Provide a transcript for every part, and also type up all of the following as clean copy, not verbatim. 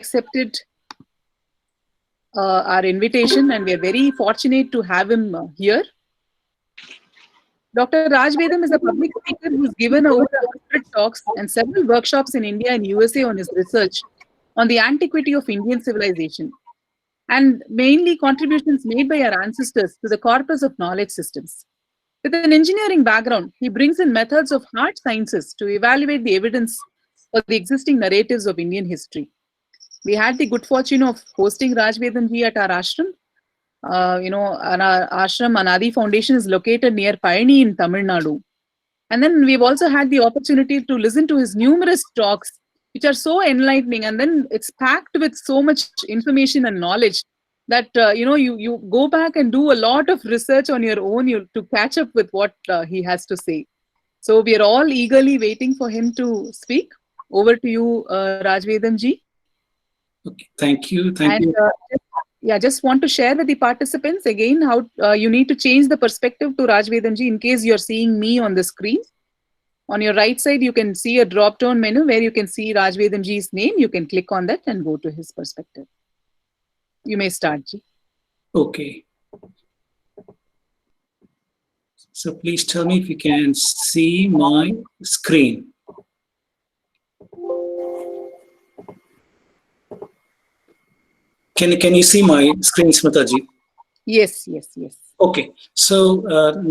accepted our invitation, and we are very fortunate to have him here. Dr. Raj Vedam is a public speaker who's given over 100 talks and several workshops in India and USA on his research on the antiquity of Indian civilization, and mainly contributions made by our ancestors to the corpus of knowledge systems. With an engineering background, he brings in methods of hard sciences to evaluate the evidence for the existing narratives of Indian history. We had the good fortune of hosting Raj Vedam ji at our ashram. Our ashram Anadi Foundation is located near Payani in Tamil Nadu. And then we've also had the opportunity to listen to his numerous talks, which are so enlightening. And then it's packed with so much information and knowledge that, you go back and do a lot of research on your own to catch up with what he has to say. So we are all eagerly waiting for him to speak. Over to you, Raj Vedam ji. Okay, thank you. Thank you. Just want to share with the participants again how you need to change the perspective to Raj Vedam ji in case you're seeing me on the screen. On your right side, you can see a drop-down menu where you can see Raj Vedam ji's name. You can click on that and go to his perspective. You may start, ji. Okay. So please tell me if you can see my screen. Can you see my screen, Smita ji? Yes. Okay. So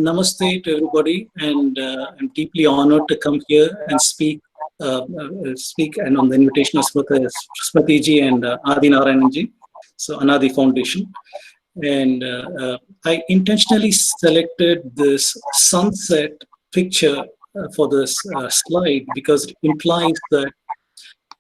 namaste to everybody, and I'm deeply honored to come here and speak and on the invitation of Smriti ji and Adi Narayanan ji, so Anadi Foundation. And I intentionally selected this sunset picture for this slide because it implies that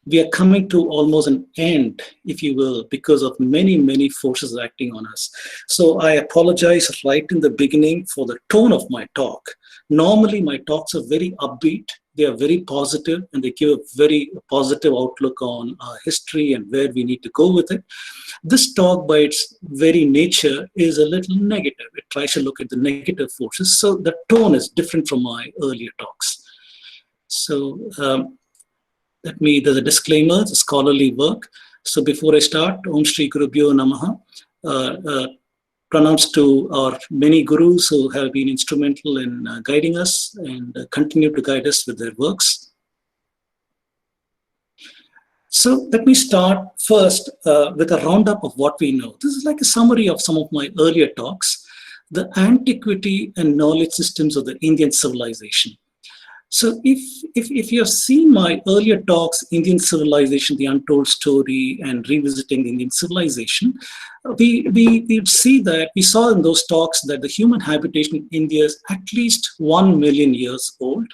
we are coming to almost an end, if you will, because of many forces acting on us. So I apologize right in the beginning for the tone of my talk. Normally, my talks are very upbeat. They are very positive, and they give a very positive outlook on history and where we need to go with it. This talk, by its very nature, is a little negative. It tries to look at the negative forces. So the tone is different from my earlier talks. So there's a disclaimer, it's a scholarly work. So before I start, Om Shri Gurubhyo Namaha, pronounced to our many gurus who have been instrumental in guiding us and continue to guide us with their works. So let me start first with a roundup of what we know. This is like a summary of some of my earlier talks, the antiquity and knowledge systems of the Indian civilization. So if you have seen my earlier talks, Indian Civilization, the Untold Story, and Revisiting the Indian Civilization, we see that we saw in those talks that the human habitation in India is at least 1 million years old.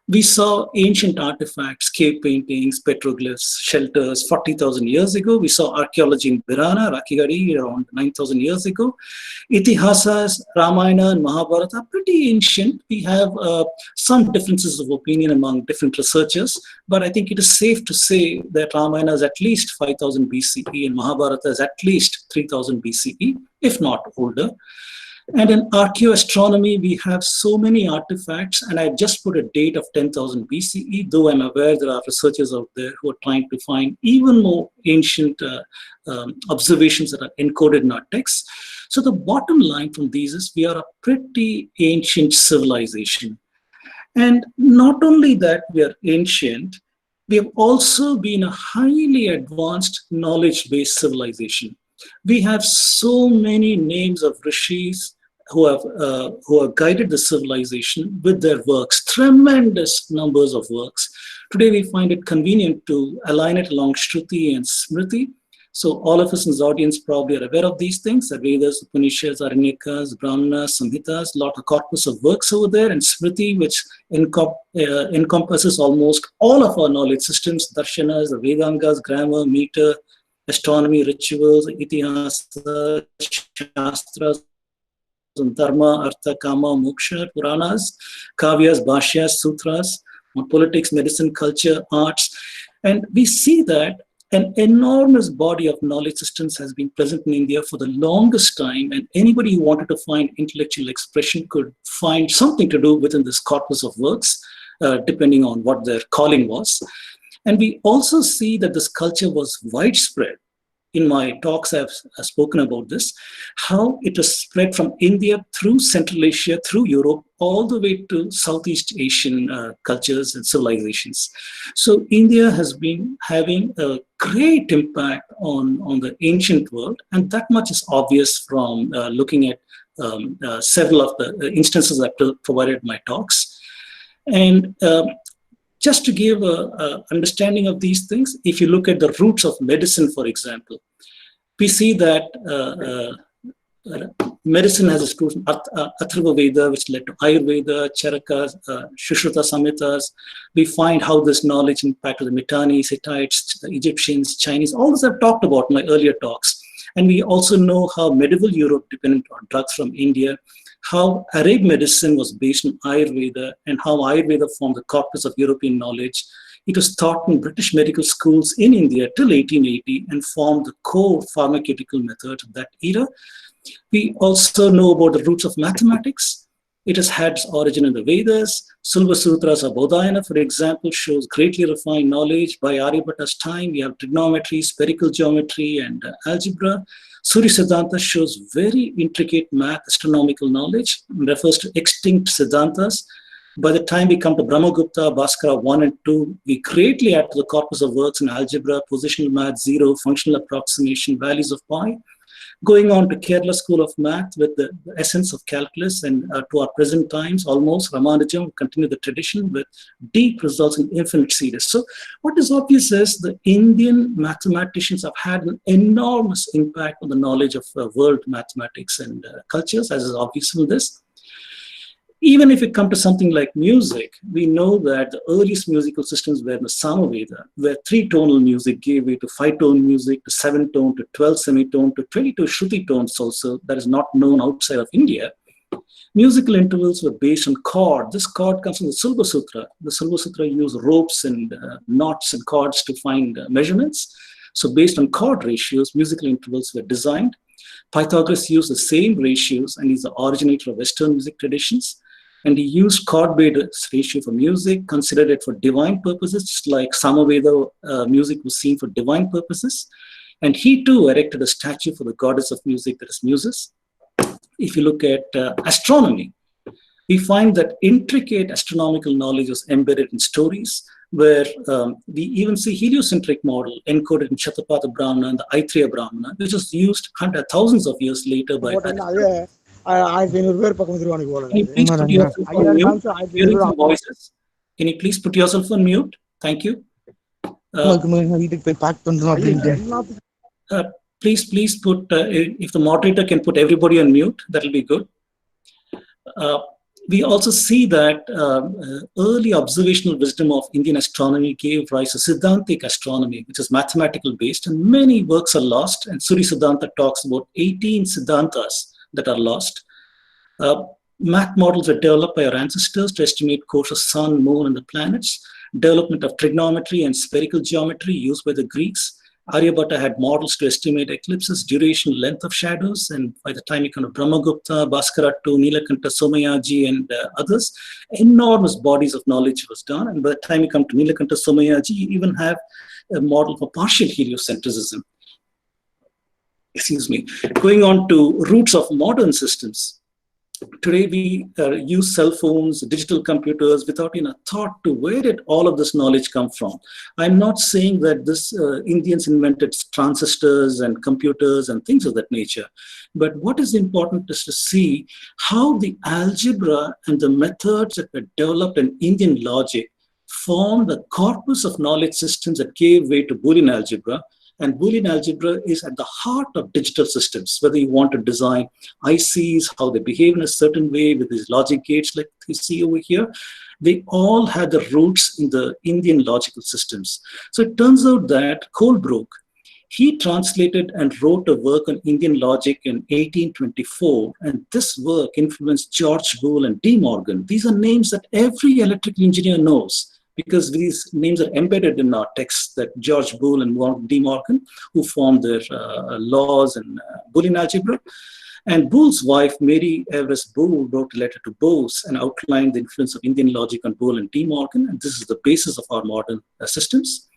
We saw ancient artifacts, cave paintings, petroglyphs, shelters 40,000 years ago. We saw archaeology in Birana, Rakigadi around 9,000 years ago. Itihasas, Ramayana and Mahabharata are pretty ancient. We have some differences of opinion among different researchers, but I think it is safe to say that Ramayana is at least 5,000 BCE and Mahabharata is at least 3,000 BCE, if not older. And in archaeoastronomy, we have so many artifacts, and I've just put a date of 10,000 BCE, though I'm aware there are researchers out there who are trying to find even more ancient observations that are encoded in our texts. So the bottom line from these is we are a pretty ancient civilization. And not only that we are ancient, we have also been a highly advanced knowledge-based civilization. We have so many names of rishis who have guided the civilization with their works, tremendous numbers of works. Today we find it convenient to align it along Shruti and Smriti. So all of us in this audience probably are aware of these things, the Vedas, Upanishads, Aranyakas, Brahmanas, Samhitas, a lot of corpus of works over there, and Smriti, which encompasses almost all of our knowledge systems, darshanas, the Vedangas, grammar, meter, astronomy, rituals, itihasa, shastras, dharma, artha, kama, moksha, puranas, kavyas, bhashyas, sutras, on politics, medicine, culture, arts. And we see that an enormous body of knowledge systems has been present in India for the longest time, and anybody who wanted to find intellectual expression could find something to do within this corpus of works, depending on what their calling was. And we also see that this culture was widespread. In my talks, I've spoken about this, how it was spread from India through Central Asia, through Europe, all the way to Southeast Asian cultures and civilizations. So India has been having a great impact on the ancient world, and that much is obvious from looking at several of the instances I've provided in my talks. And just to give an understanding of these things, if you look at the roots of medicine, for example, we see that medicine has a school, Atharva Veda, which led to Ayurveda, Charakas, Shushruta Samhitas. We find how this knowledge impacted the Mitannis, Hittites, the Egyptians, Chinese. All this I've talked about in my earlier talks. And we also know how medieval Europe depended on drugs from India, how Arab medicine was based on Ayurveda, and how Ayurveda formed the corpus of European knowledge. It was taught in British medical schools in India till 1880 and formed the core pharmaceutical method of that era. We also know about the roots of mathematics. It has had its origin in the Vedas. Sulva Sutras of Bodhayana, for example, shows greatly refined knowledge. By Aryabhata's time, we have trigonometry, spherical geometry, and algebra. Surya Siddhanta shows very intricate math, astronomical knowledge, and refers to extinct Siddhantas. By the time we come to Brahmagupta, Bhaskara 1 and 2, we greatly add to the corpus of works in algebra, positional math, zero, functional approximation, values of pi. Going on to Kerala School of Math with the essence of calculus, and to our present times, almost Ramanujam continue the tradition with deep results in infinite series. So what is obvious is the Indian mathematicians have had an enormous impact on the knowledge of world mathematics and cultures, as is obvious from this. Even if it comes to something like music, we know that the earliest musical systems were in the Samaveda, where 3-tonal music gave way to 5-tone music, to 7-tone, to 12 semitone, to 22 Shruti tones also, that is not known outside of India. Musical intervals were based on chord. This chord comes from the Sulva Sutra. The Sulva Sutra used ropes and knots and chords to find measurements. So based on chord ratios, musical intervals were designed. Pythagoras used the same ratios, and he's the originator of Western music traditions. And he used chord-based ratio for music, considered it for divine purposes, just like Samaveda music was seen for divine purposes. And he too erected a statue for the goddess of music, that is Muses. If you look at astronomy, we find that intricate astronomical knowledge was embedded in stories, where we even see heliocentric model encoded in Shatapatha Brahmana and the Aitreya Brahmana, which was used thousands of years later by Can you please put yourself on mute? Hearing some voices. Can you please put yourself on mute? Thank you. Please put, if the moderator can put everybody on mute, that will be good. We also see that early observational wisdom of Indian astronomy gave rise to Siddhantic astronomy, which is mathematical based, and many works are lost. And Surya Siddhanta talks about 18 Siddhantas that are lost. Math models were developed by our ancestors to estimate course of sun, moon, and the planets. Development of trigonometry and spherical geometry used by the Greeks. Aryabhata had models to estimate eclipses, duration, length of shadows, and by the time you come to Brahmagupta, Bhaskara II, Nilakanta, Somayaji, and others, enormous bodies of knowledge was done. And by the time you come to Nilakanta, Somayaji, you even have a model for partial heliocentrism. Excuse me. Going on to roots of modern systems. Today we use cell phones, digital computers without even a thought to where did all of this knowledge come from. I'm not saying that this Indians invented transistors and computers and things of that nature. But what is important is to see how the algebra and the methods that were developed in Indian logic formed the corpus of knowledge systems that gave way to Boolean algebra. And Boolean algebra is at the heart of digital systems, whether you want to design ICs, how they behave in a certain way with these logic gates like you see over here. They all had the roots in the Indian logical systems. So it turns out that Colebrook, he translated and wrote a work on Indian logic in 1824. And this work influenced George Boole and De Morgan. These are names that every electrical engineer knows, because these names are embedded in our texts, that George Boole and De Morgan, who formed their laws and Boolean algebra. And Boole's wife, Mary Everest Boole, wrote a letter to Bose and outlined the influence of Indian logic on Boole and De Morgan, and this is the basis of our modern systems.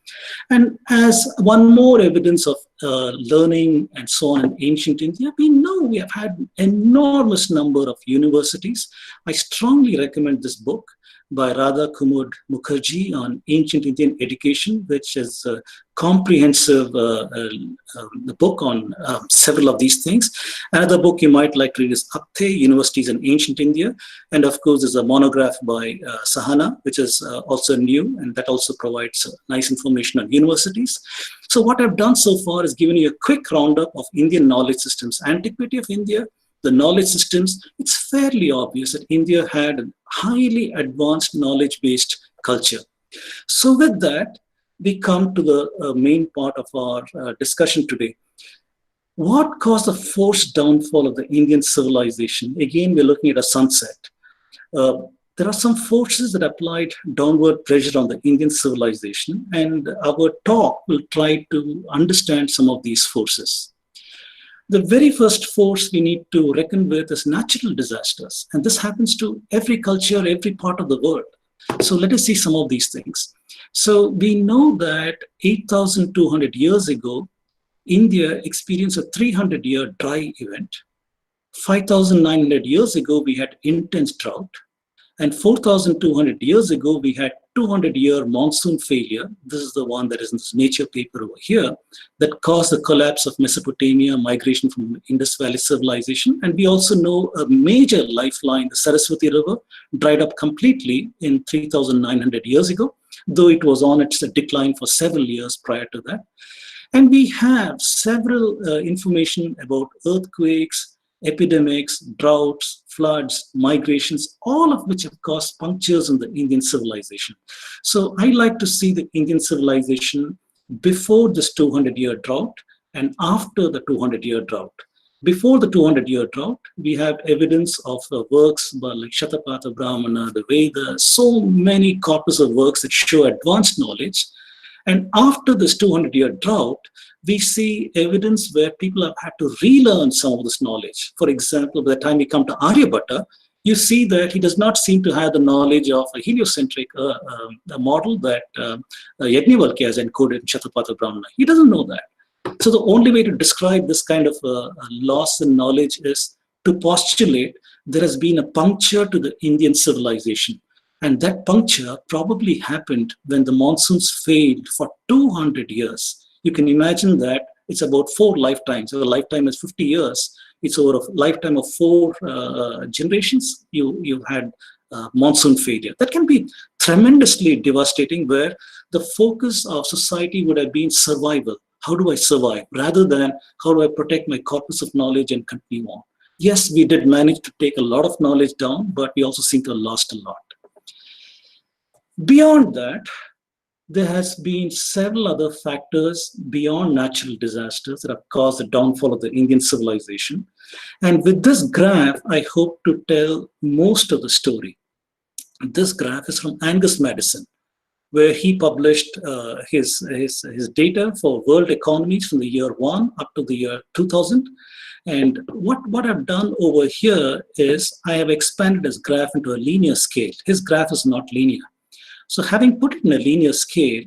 And as one more evidence of learning and so on in ancient India, we know we have had an enormous number of universities. I strongly recommend this book by Radha Kumar Mukherjee on ancient Indian education, which is a comprehensive book on several of these things. Another book you might like to read is Apthe, Universities in Ancient India. And of course, there's a monograph by Sahana, which is also new, and that also provides nice information on universities. So what I've done so far is given you a quick roundup of Indian knowledge systems, antiquity of India, the knowledge systems. It's fairly obvious that India had a highly advanced knowledge-based culture. So with that, we come to the main part of our discussion today. What caused the forced downfall of the Indian civilization? Again, we're looking at a sunset. There are some forces that applied downward pressure on the Indian civilization, and our talk will try to understand some of these forces. The very first force we need to reckon with is natural disasters. And this happens to every culture, every part of the world. So let us see some of these things. So we know that 8,200 years ago, India experienced a 300-year dry event. 5,900 years ago, we had intense drought. And 4,200 years ago, we had 200-year monsoon failure. This is the one that is in this Nature paper over here that caused the collapse of Mesopotamia, migration from Indus Valley civilization. And we also know a major lifeline, the Saraswati River, dried up completely in 3,900 years ago, though it was on its decline for several years prior to that. And we have several information about earthquakes, epidemics, droughts, floods, migrations, all of which have caused punctures in the Indian civilization. So I like to see the Indian civilization before this 200-year drought and after the 200-year drought. Before the 200-year drought, we have evidence of works by like Shatapatha Brahmana, the Vedas, so many corpus of works that show advanced knowledge. And after this 200-year drought, we see evidence where people have had to relearn some of this knowledge. For example, by the time we come to Aryabhatta, you see that he does not seem to have the knowledge of a heliocentric model that Yajnavalkya has encoded in Shatapatha Brahmana. He doesn't know that. So the only way to describe this kind of loss in knowledge is to postulate there has been a puncture to the Indian civilization. And that puncture probably happened when the monsoons failed for 200 years. You can imagine that it's about 4 lifetimes. So a lifetime is 50 years. It's over a lifetime of 4 generations. You had monsoon failure. That can be tremendously devastating, where the focus of society would have been survival. How do I survive? Rather than how do I protect my corpus of knowledge and continue on. Yes, we did manage to take a lot of knowledge down, but we also seem to have lost a lot. Beyond that, there has been several other factors beyond natural disasters that have caused the downfall of the Indian civilization. And with this graph, I hope to tell most of the story. This graph is from Angus Madison, where he published his data for world economies from the year 1 up to the year 2000. And what I've done over here is I have expanded his graph into a linear scale. His graph is not linear. So having put it in a linear scale,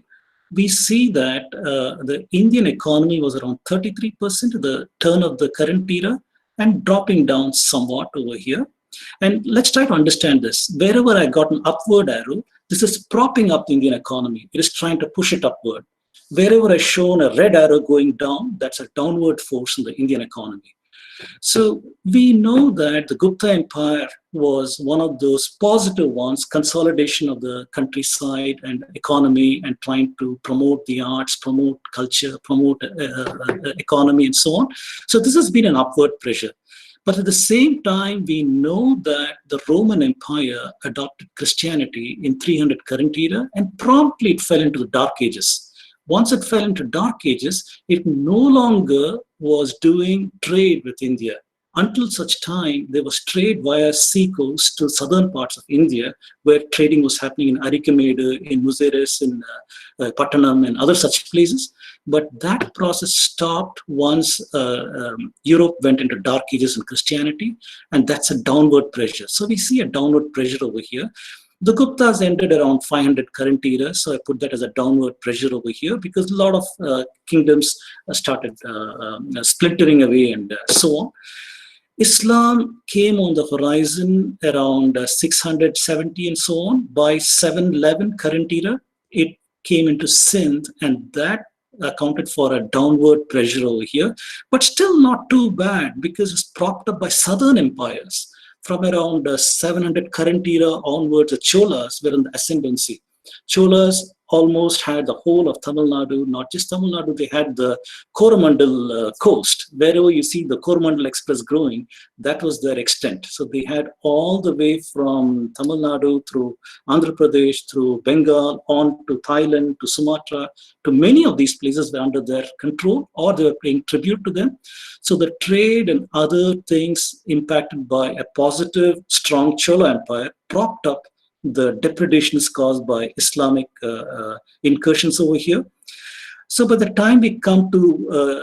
we see that the Indian economy was around 33% at the turn of the current era and dropping down somewhat over here. And let's try to understand this. Wherever I got an upward arrow, this is propping up the Indian economy. It is trying to push it upward. Wherever I've shown a red arrow going down, that's a downward force in the Indian economy. So we know that the Gupta Empire was one of those positive ones, consolidation of the countryside and economy and trying to promote the arts, promote culture, promote economy and so on. So this has been an upward pressure. But at the same time, we know that the Roman Empire adopted Christianity in 300 current era and promptly it fell into the Dark Ages. Once it fell into Dark Ages, it no longer was doing trade with India. Until such time, there was trade via sea coast to southern parts of India, where trading was happening in Arikamedu, in Muziris, in Pattanam, and other such places. But that process stopped once Europe went into Dark Ages and Christianity, and that's a downward pressure. So we see a downward pressure over here. The Guptas ended around 500 current era, so I put that as a downward pressure over here because a lot of kingdoms started splintering away and so on. Islam came on the horizon around 670 and so on. By 711 current era, it came into Sindh, and that accounted for a downward pressure over here, but still not too bad because it's propped up by southern empires. From around 700 current era onwards, the Cholas were in the ascendancy. Cholas almost had the whole of Tamil Nadu, not just Tamil Nadu, they had the Coromandel coast. Wherever you see the Coromandel Express growing, that was their extent. So they had all the way from Tamil Nadu through Andhra Pradesh, through Bengal, on to Thailand, to Sumatra, to many of these places were under their control or they were paying tribute to them. So the trade and other things impacted by a positive, strong Chola empire propped up the depredations caused by Islamic incursions over here. So by the time we come to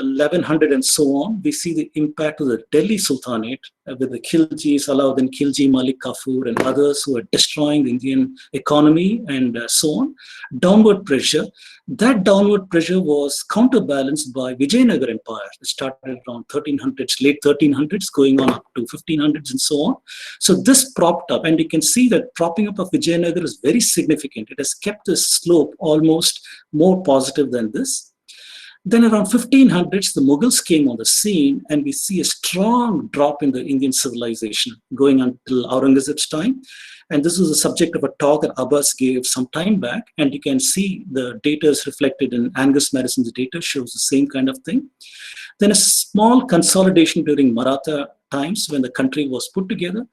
1100 and so on, we see the impact of the Delhi Sultanate with the Khiljis, Alauddin Khilji, Malik Kafur, and others who are destroying the Indian economy and so on. Downward pressure. That downward pressure was counterbalanced by Vijayanagar Empire. It started around 1300s, late 1300s, going on up to 1500s and so on. So this propped up, and you can see that propping up of Vijayanagar is very significant. It has kept this slope almost more positive than this. Then around 1500s, the Mughals came on the scene, and we see a strong drop in the Indian civilization going until Aurangzeb's time. And this was the subject of a talk that Abbas gave some time back. And you can see the data is reflected in Angus Madison's data, shows the same kind of thing. Then a small consolidation during Maratha times when the country was put together.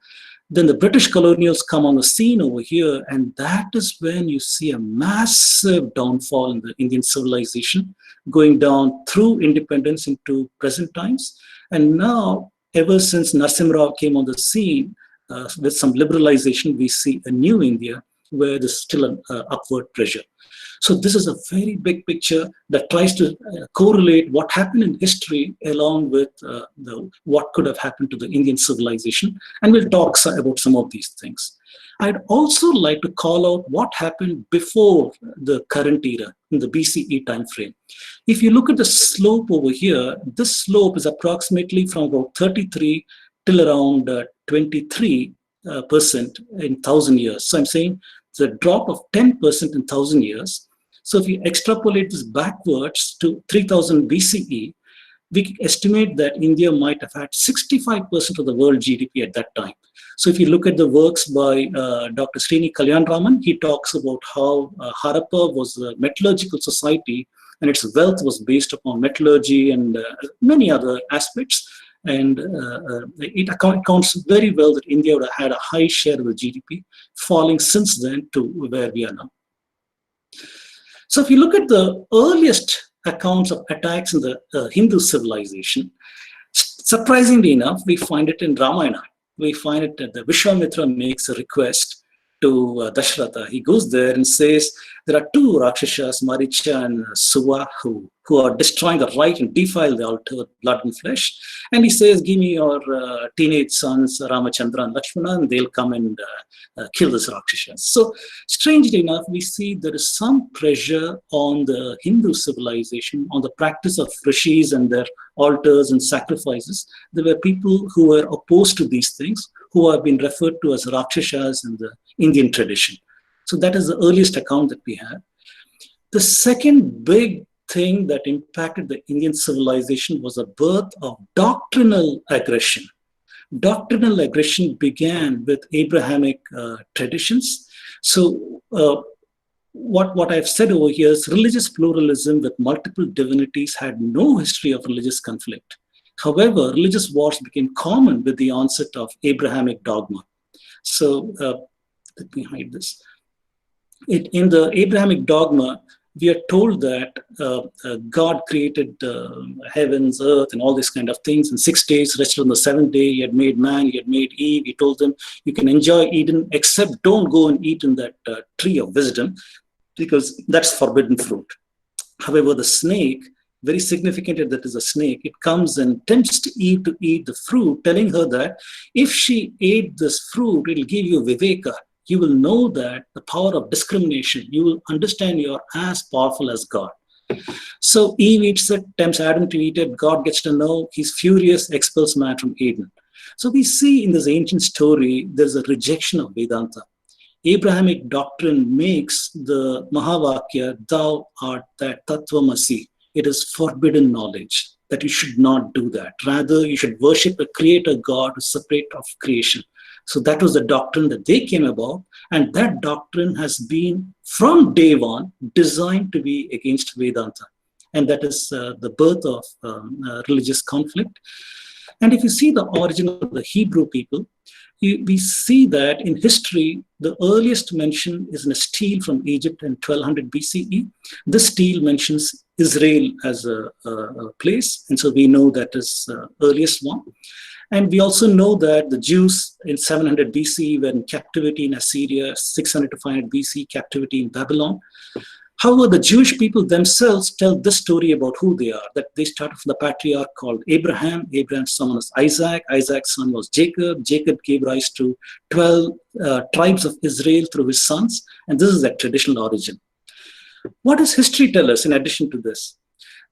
Then the British colonials come on the scene over here, and that is when you see a massive downfall in the Indian civilization, going down through independence into present times. And now, ever since Narasimha Rao came on the scene, with some liberalization, we see a new India where there's still an upward pressure. So this is a very big picture that tries to correlate what happened in history along with what could have happened to the Indian civilization. And we'll talk about some of these things. I'd also like to call out what happened before the current era, in the BCE timeframe. If you look at the slope over here, this slope is approximately from about 33 till around 23% in 1,000 years. So I'm saying it's a drop of 10% in 1,000 years. So if you extrapolate this backwards to 3000 BCE, we estimate that India might have had 65% of the world GDP at that time. So if you look at the works by Dr. Srini Kalyanaraman, he talks about how Harappa was a metallurgical society and its wealth was based upon metallurgy and many other aspects. And it accounts very well that India would have had a high share of the GDP, falling since then to where we are now. So if you look at the earliest accounts of attacks in the Hindu civilization, surprisingly enough, we find it in Ramayana. We find it that the Vishwamitra makes a request to Dashratha. He goes there and says, there are two Rakshasas, Maricha and Suva, who are destroying the right and defile the altar with blood and flesh. And he says, give me your teenage sons, Ramachandra and Lakshmana, and they'll come and kill this Rakshasas. So strangely enough, we see there is some pressure on the Hindu civilization, on the practice of rishis and their altars and sacrifices. There were people who were opposed to these things, who have been referred to as Rakshasas in the Indian tradition. So that is the earliest account that we have. The second big thing that impacted the Indian civilization was the birth of doctrinal aggression. Doctrinal aggression began with Abrahamic traditions. So what I've said over here is religious pluralism with multiple divinities had no history of religious conflict. However, religious wars became common with the onset of Abrahamic dogma. So let me hide this. In the Abrahamic dogma, we are told that God created heavens, earth, and all these kind of things in 6 days, rested on the 7th day. He had made man, he had made Eve. He told them, you can enjoy Eden, except don't go and eat in that tree of wisdom, because that's forbidden fruit. However, the snake very significant that is a snake. It comes and tempts Eve to eat the fruit, telling her that if she ate this fruit, it will give you viveka. You will know that the power of discrimination. You will understand you are as powerful as God. So Eve eats it, tempts Adam to eat it. God gets to know. He's furious, expels man from Eden. So we see in this ancient story, there's a rejection of Vedanta. Abrahamic doctrine makes the Mahavakya, thou art that Tattvamasi. It is forbidden knowledge, that you should not do that. Rather, you should worship a creator God who is separate of creation. So that was the doctrine that they came about. And that doctrine has been, from day one, designed to be against Vedanta. And that is the birth of religious conflict. And if you see the origin of the Hebrew people, we see that in history, the earliest mention is in a stele from Egypt in 1200 BCE. This stele mentions Israel as a place, and so we know that is the earliest one. And we also know that the Jews in 700 BC were in captivity in Assyria, 600 to 500 BC, captivity in Babylon. However, the Jewish people themselves tell this story about who they are, that they started from the patriarch called Abraham. Abraham's son was Isaac. Isaac's son was Jacob. Jacob gave rise to 12 tribes of Israel through his sons. And this is their traditional origin. What does history tell us in addition to this?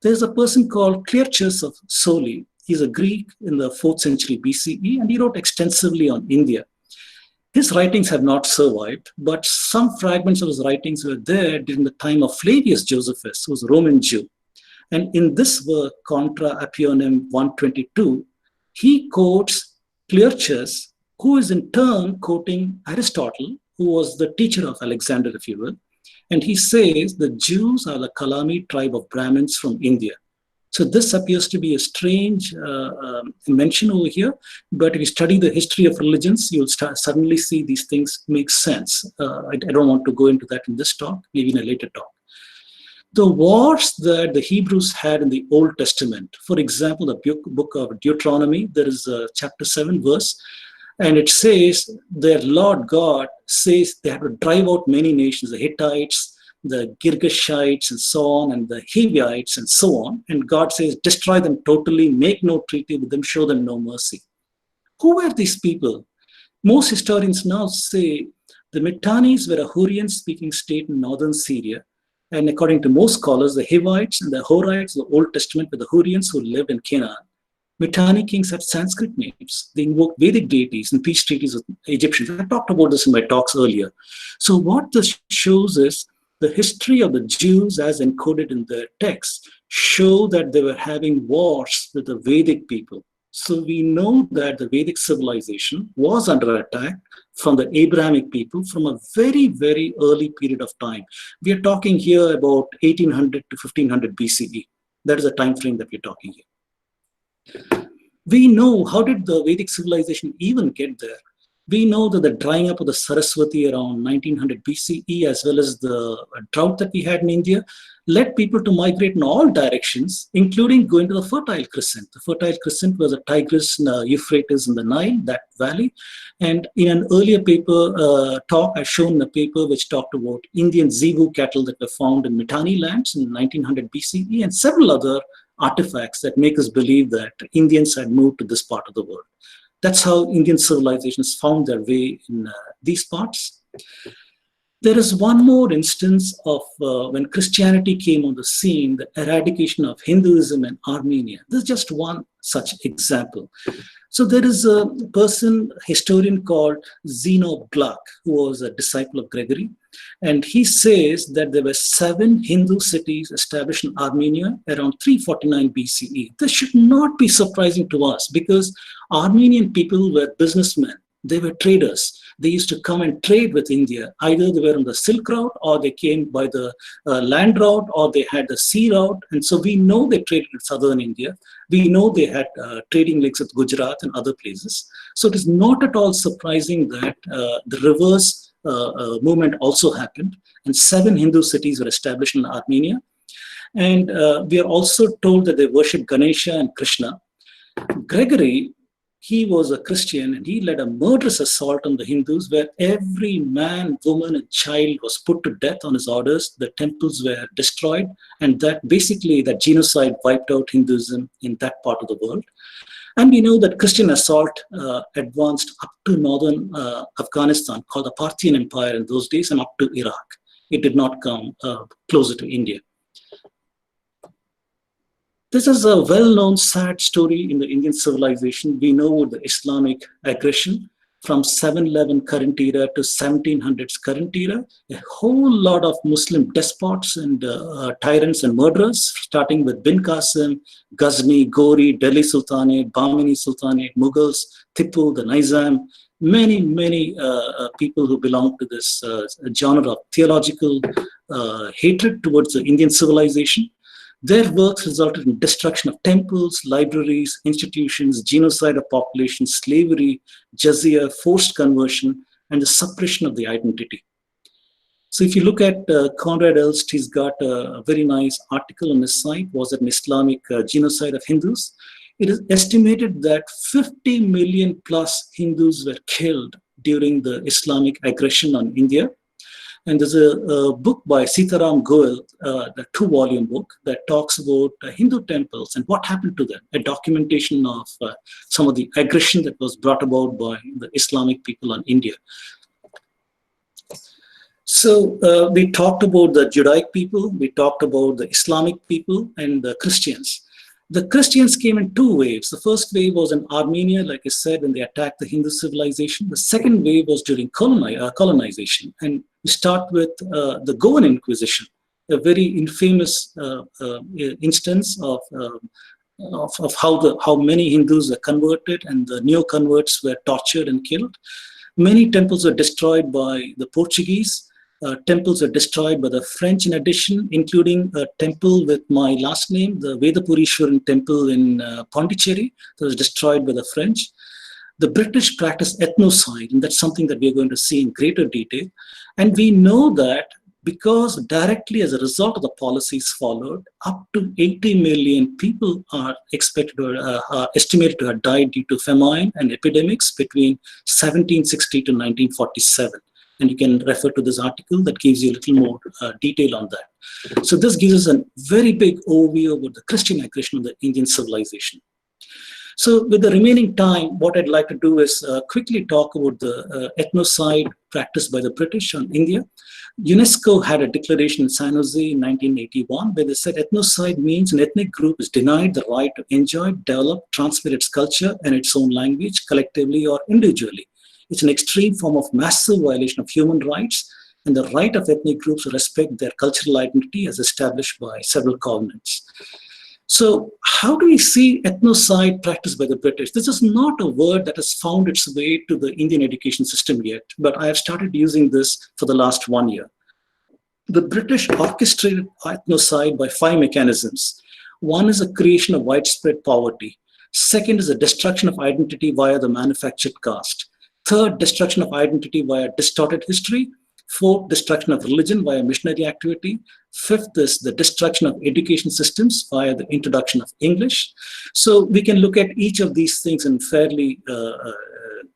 There's a person called Clearchus of Soli. He's a Greek in the 4th century BCE, and he wrote extensively on India. His writings have not survived, but some fragments of his writings were there during the time of Flavius Josephus, who was a Roman Jew. And in this work, Contra Apionem 122, he quotes Clearchus, who is in turn quoting Aristotle, who was the teacher of Alexander, if you will. And he says the Jews are the Kalami tribe of Brahmins from India. So this appears to be a strange mention over here, but if you study the history of religions, you'll suddenly see these things make sense. I don't want to go into that in this talk, maybe in a later talk. The wars that the Hebrews had in the Old Testament, for example, the book of Deuteronomy, there is a chapter 7 verse, and it says, their Lord God says they have to drive out many nations, the Hittites, the Girgashites and so on, and the Hivites and so on. And God says, destroy them totally, make no treaty with them, show them no mercy. Who were these people? Most historians now say the Mitannis were a Hurrian-speaking state in northern Syria. And according to most scholars, the Hivites and the Horites of the Old Testament were the Hurrians who lived in Canaan. Mitanni kings had Sanskrit names. They invoked Vedic deities and peace treaties with Egyptians. I talked about this in my talks earlier. So what this shows is the history of the Jews as encoded in their texts show that they were having wars with the Vedic people. So we know that the Vedic civilization was under attack from the Abrahamic people from a very, very early period of time. We are talking here about 1800 to 1500 BCE. That is the time frame that we're talking here. We know, how did the Vedic civilization even get there? We know that the drying up of the Saraswati around 1900 BCE, as well as the drought that we had in India, led people to migrate in all directions, including going to the Fertile Crescent. The Fertile Crescent was a Tigris, Euphrates, and the Nile, that valley. And in an earlier paper talk, I've shown a paper which talked about Indian Zebu cattle that were found in Mitanni lands in 1900 BCE, and several other artifacts that make us believe that Indians had moved to this part of the world. That's how Indian civilizations found their way in these parts. There is one more instance of when Christianity came on the scene, the eradication of Hinduism in Armenia. This is just one such example. So there is a person, historian called Zeno Gluck, who was a disciple of Gregory. And he says that there were 7 Hindu cities established in Armenia around 349 BCE. This should not be surprising to us because Armenian people were businessmen. They were traders. They used to come and trade with India. Either they were on the Silk Route, or they came by the land route, or they had the sea route. And so we know they traded in southern India. We know they had trading links with Gujarat and other places. So it is not at all surprising that the reverse movement also happened. And 7 Hindu cities were established in Armenia. And we are also told that they worship Ganesha and Krishna. Gregory, He was a Christian and he led a murderous assault on the Hindus where every man, woman, and child was put to death on his orders. The temples were destroyed, and that basically that genocide wiped out Hinduism in that part of the world. And we know that Christian assault advanced up to northern Afghanistan, called the Parthian Empire in those days, and up to Iraq. It did not come closer to India. This is a well-known sad story in the Indian civilization. We know the Islamic aggression from 711 current era to 1700s current era. A whole lot of Muslim despots and tyrants and murderers, starting with Bin Qasim, Ghazni, Ghori, Delhi Sultanate, Bahmani Sultanate, Mughals, Tipu, the Nizam, many people who belong to this genre of theological hatred towards the Indian civilization. Their works resulted in destruction of temples, libraries, institutions, genocide of population, slavery, jizya, forced conversion, and the suppression of the identity. So if you look at Conrad Elst, he's got a very nice article on his site, was it an Islamic genocide of Hindus? It is estimated that 50 million plus Hindus were killed during the Islamic aggression on India. And there's a book by Sitaram Goel, the 2-volume book, that talks about Hindu temples and what happened to them, a documentation of some of the aggression that was brought about by the Islamic people on India. So we talked about the Judaic people, we talked about the Islamic people, and the Christians. The Christians came in 2 waves. The first wave was in Armenia, like I said, when they attacked the Hindu civilization. The second wave was during colonization. And we start with the Goan Inquisition, a very infamous instance of how many Hindus were converted and the neo-converts were tortured and killed. Many temples were destroyed by the Portuguese. Temples are destroyed by the French in addition, including a temple with my last name, the Vedapurishwaran temple in Pondicherry, that was destroyed by the French. The British practiced ethnocide, and that's something that we're going to see in greater detail. And we know that because directly as a result of the policies followed, up to 80 million people are estimated to have died due to famine and epidemics between 1760 to 1947. And you can refer to this article that gives you a little more detail on that. So this gives us a very big overview about the Christian aggression of the Indian civilization. So with the remaining time, what I'd like to do is quickly talk about the ethnocide practiced by the British on India. UNESCO had a declaration in San Jose in 1981 where they said ethnocide means an ethnic group is denied the right to enjoy, develop, transmit its culture and its own language collectively or individually. It's an extreme form of massive violation of human rights and the right of ethnic groups to respect their cultural identity as established by several covenants. So how do we see ethnocide practiced by the British? This is not a word that has found its way to the Indian education system yet, but I have started using this for the last 1 year. The British orchestrated ethnocide by 5 mechanisms. One is the creation of widespread poverty. Second is the destruction of identity via the manufactured caste. Third, destruction of identity via distorted history. Fourth, destruction of religion via missionary activity. Fifth is the destruction of education systems via the introduction of English. So we can look at each of these things in fairly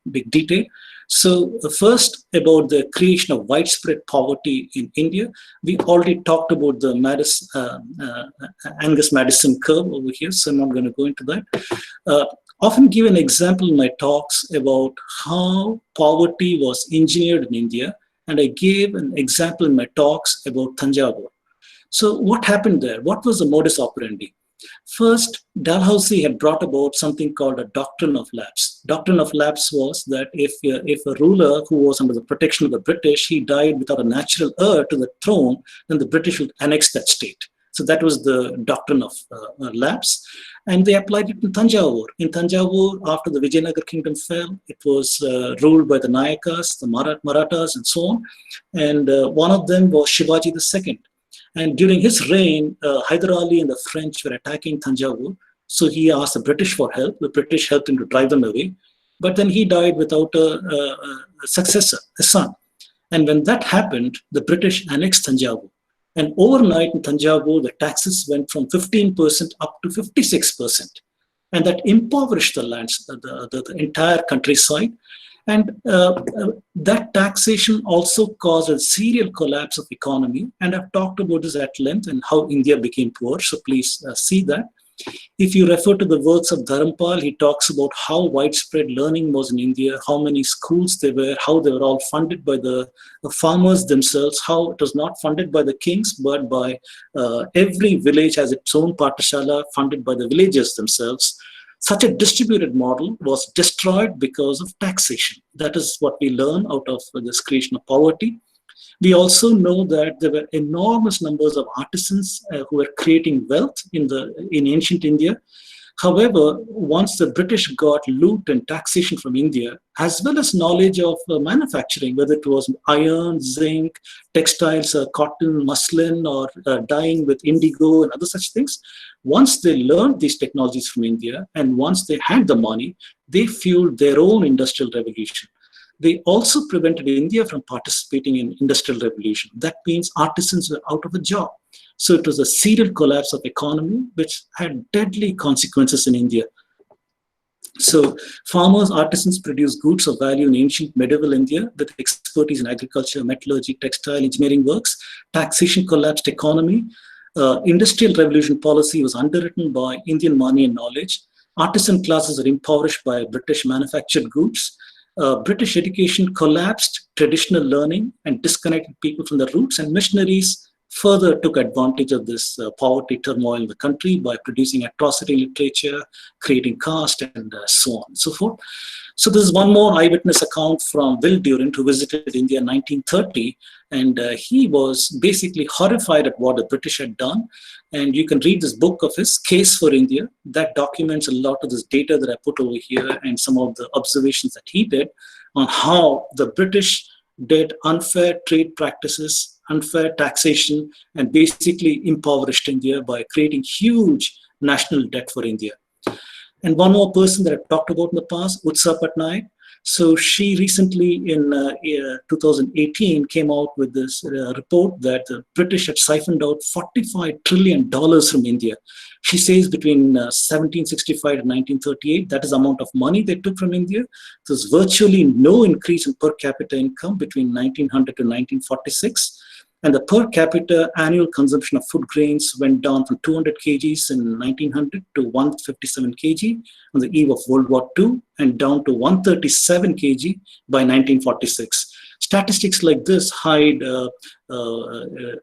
big detail. So first, about the creation of widespread poverty in India. We already talked about the Angus Madison curve over here, so I'm not going to go into that. Often give an example in my talks about how poverty was engineered in India, and I gave an example in my talks about Thanjavur. So what happened there? What was the modus operandi? First, Dalhousie had brought about something called a doctrine of lapse. Doctrine of lapse was that if a ruler who was under the protection of the British, he died without a natural heir to the throne, then the British would annex that state. So that was the doctrine of lapse. And they applied it in Thanjavur. In Thanjavur, after the Vijayanagar kingdom fell, it was ruled by the Nayakas, the Marathas, and so on. And one of them was Shivaji II. And during his reign, Hyder Ali and the French were attacking Thanjavur. So he asked the British for help. The British helped him to drive them away. But then he died without a successor, a son. And when that happened, the British annexed Thanjavur. And overnight in Thanjavur, the taxes went from 15% up to 56%. and that impoverished the lands, the entire countryside. And that taxation also caused a serial collapse of economy. And I've talked about this at length and how India became poor. So please see that. If you refer to the works of Dharampal, he talks about how widespread learning was in India, how many schools there were, how they were all funded by the farmers themselves, how it was not funded by the kings, but by every village has its own pathashala funded by the villagers themselves. Such a distributed model was destroyed because of taxation. That is what we learn out of this creation of poverty. We also know that there were enormous numbers of artisans who were creating wealth in ancient India. However, once the British got loot and taxation from India, as well as knowledge of manufacturing, whether it was iron, zinc, textiles, cotton, muslin, or dyeing with indigo and other such things, once they learned these technologies from India and once they had the money, they fueled their own industrial revolution. They also prevented India from participating in industrial revolution. That means artisans were out of a job. So it was a serial collapse of economy, which had deadly consequences in India. So farmers, artisans produced goods of value in ancient medieval India with expertise in agriculture, metallurgy, textile, engineering works. Taxation collapsed economy. Industrial revolution policy was underwritten by Indian money and knowledge. Artisan classes were impoverished by British manufactured goods. British education collapsed traditional learning and disconnected people from the roots, and missionaries further took advantage of this poverty turmoil in the country by producing atrocity literature, creating caste, and so on and so forth. So this is one more eyewitness account from Will Durant, who visited India in 1930, and he was basically horrified at what the British had done. And you can read this book of his, Case for India, that documents a lot of this data that I put over here and some of the observations that he did on how the British did unfair trade practices, unfair taxation, and basically impoverished India by creating huge national debt for India. And one more person that I've talked about in the past, Utsa Patnaik. So she recently in 2018 came out with this report that the British had siphoned out $45 trillion from India. She says between 1765 to 1938, that is the amount of money they took from India. There's virtually no increase in per capita income between 1900 to 1946. And the per capita annual consumption of food grains went down from 200 kgs in 1900 to 157 kg on the eve of World War II, and down to 137 kg by 1946. Statistics like this hide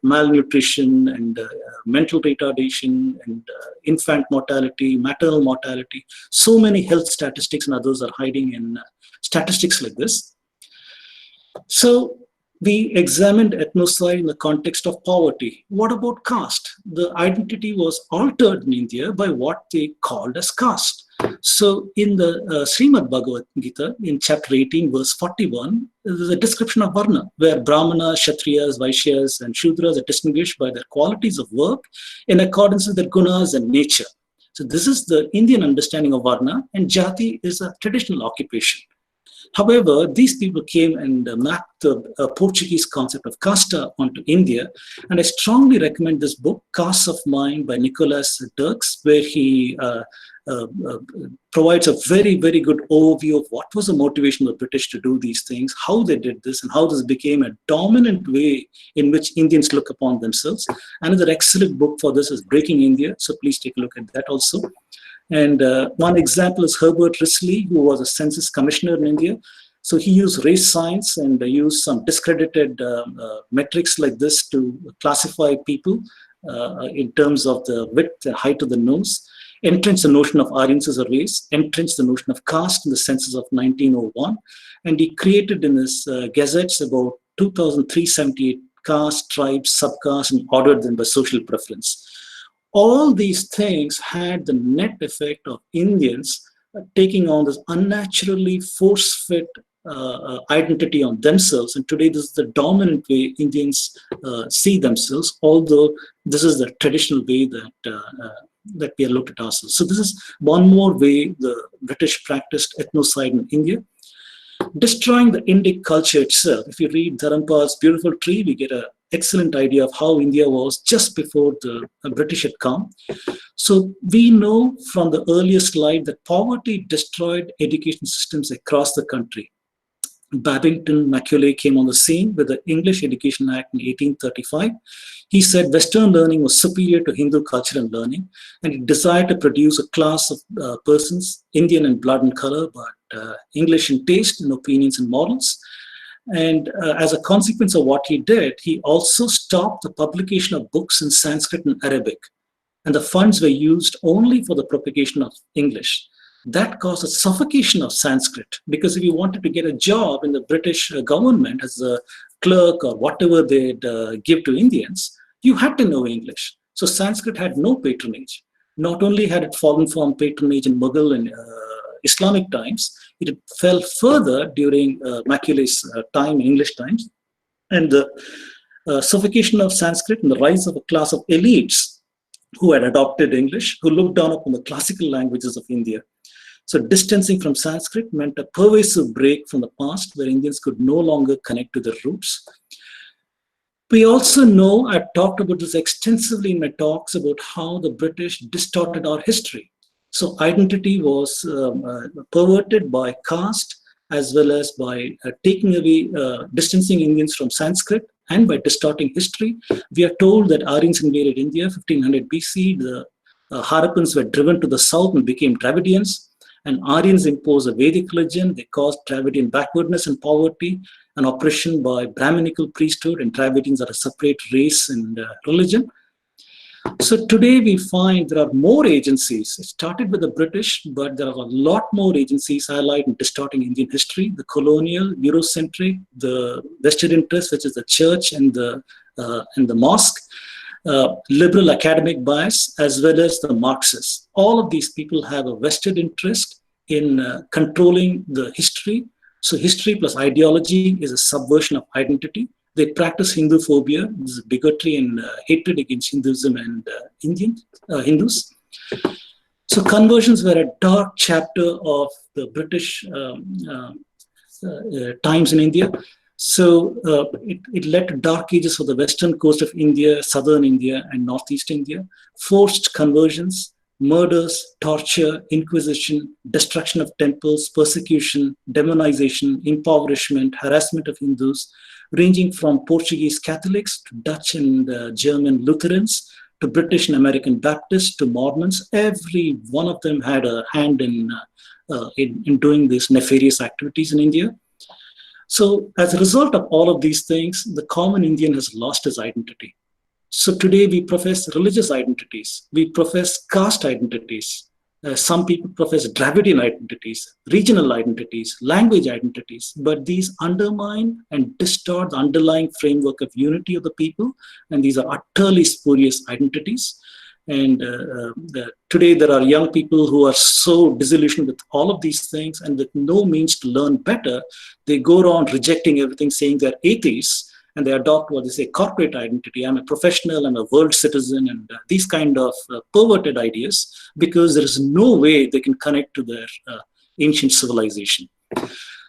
malnutrition and mental retardation and infant mortality, maternal mortality. So many health statistics and others are hiding in statistics like this. So we examined ethnocide in the context of poverty. What about caste? The identity was altered in India by what they called as caste. So in the Srimad Bhagavad Gita, in chapter 18, verse 41, there's a description of Varna, where Brahmanas, Kshatriyas, Vaishyas, and Shudras are distinguished by their qualities of work in accordance with their gunas and nature. So this is the Indian understanding of Varna, and Jati is a traditional occupation. However, these people came and mapped the Portuguese concept of casta onto India. And I strongly recommend this book, Castes of Mind by Nicholas Dirks, where he provides a very, very good overview of what was the motivation of the British to do these things, how they did this, and how this became a dominant way in which Indians look upon themselves. Another excellent book for this is Breaking India. So please take a look at that also. And one example is Herbert Risley, who was a census commissioner in India. So he used race science and used some discredited metrics like this to classify people in terms of the width and height of the nose, entrenched the notion of Aryans as a race, entrenched the notion of caste in the census of 1901. And he created in his gazettes about 2,378 castes, tribes, subcastes, and ordered them by social preference. All these things had the net effect of Indians taking on this unnaturally force-fit identity on themselves. And today, this is the dominant way Indians see themselves, although this is the traditional way that we are looked at ourselves. So this is one more way the British practiced ethnocide in India. Destroying the Indic culture itself. If you read Dharampal's Beautiful Tree, we get a excellent idea of how India was just before the British had come. So we know from the earlier slide that poverty destroyed education systems across the country. Babington Macaulay came on the scene with the English Education Act in 1835. He said Western learning was superior to Hindu culture and learning, and he desired to produce a class of persons, Indian in blood and color, but English in taste and opinions and morals. And as a consequence of what he did, he also stopped the publication of books in Sanskrit and Arabic, and the funds were used only for the propagation of English. That caused a suffocation of Sanskrit, because if you wanted to get a job in the British government as a clerk or whatever they'd give to Indians, you had to know English. So Sanskrit had no patronage. Not only had it fallen from patronage in Mughal and Islamic times, it fell further during Macaulay's time, in English times. And the suffocation of Sanskrit and the rise of a class of elites who had adopted English, who looked down upon the classical languages of India. So distancing from Sanskrit meant a pervasive break from the past, where Indians could no longer connect to their roots. We also know, I've talked about this extensively in my talks about how the British distorted our history. So identity was perverted by caste, as well as by taking away, distancing Indians from Sanskrit, and by distorting history. We are told that Aryans invaded India 1500 BC. The Harappans were driven to the south and became Dravidians. And Aryans imposed a Vedic religion. They caused Dravidian backwardness and poverty and oppression by Brahminical priesthood, and Dravidians are a separate race and religion. So today we find there are more agencies. It started with the British, but there are a lot more agencies highlighting and distorting Indian history: the colonial, Eurocentric, the vested interest, which is the church and the mosque, liberal academic bias, as well as the Marxists. All of these people have a vested interest in controlling the history. So history plus ideology is a subversion of identity. They practice Hindu phobia, this is bigotry and hatred against Hinduism and Hindus. So conversions were a dark chapter of the British times in India. So it led to dark ages for the western coast of India, southern India, and northeast India. Forced conversions, murders, torture, inquisition, destruction of temples, persecution, demonization, impoverishment, harassment of Hindus, ranging from Portuguese Catholics to Dutch and German Lutherans to British and American Baptists to Mormons. Every one of them had a hand in doing these nefarious activities in India. So as a result of all of these things, the common Indian has lost his identity. So today we profess religious identities, we profess caste identities, some people profess Dravidian identities, regional identities, language identities, but these undermine and distort the underlying framework of unity of the people, and these are utterly spurious identities. And today there are young people who are so disillusioned with all of these things, and with no means to learn better, they go around rejecting everything, saying they're atheists, and they adopt what they say corporate identity. I'm a professional, I'm a world citizen, and these kind of perverted ideas, because there is no way they can connect to their ancient civilization.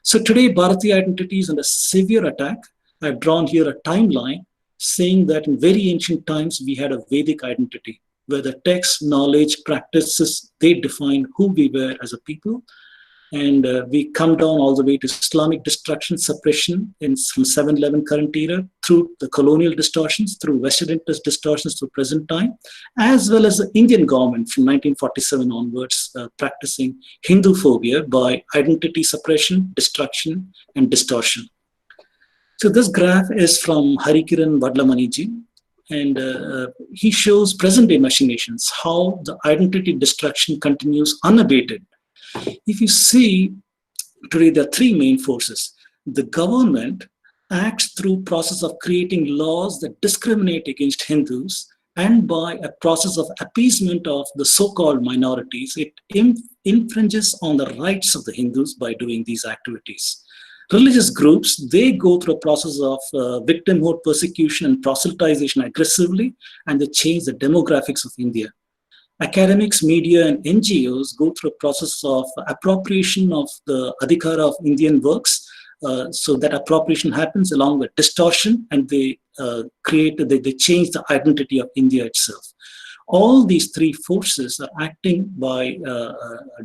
So today Bharatiya identity is under severe attack. I've drawn here a timeline saying that in very ancient times we had a Vedic identity, where the text, knowledge, practices, they define who we were as a people. And we come down all the way to Islamic destruction, suppression from 7/11 current era, through the colonial distortions, through vested interest distortions to present time, as well as the Indian government from 1947 onwards, practicing Hindu phobia by identity suppression, destruction, and distortion. So this graph is from Harikiran Vadlamaniji, and he shows present-day machinations, how the identity destruction continues unabated. If you see, today there are three main forces. The government acts through process of creating laws that discriminate against Hindus, and by a process of appeasement of the so-called minorities, it infringes on the rights of the Hindus by doing these activities. Religious groups, they go through a process of victimhood, persecution, and proselytization aggressively, and they change the demographics of India. Academics, media, and NGOs go through a process of appropriation of the adhikara of Indian works. So that appropriation happens along with distortion, and they they changed the identity of India itself. All these three forces are acting by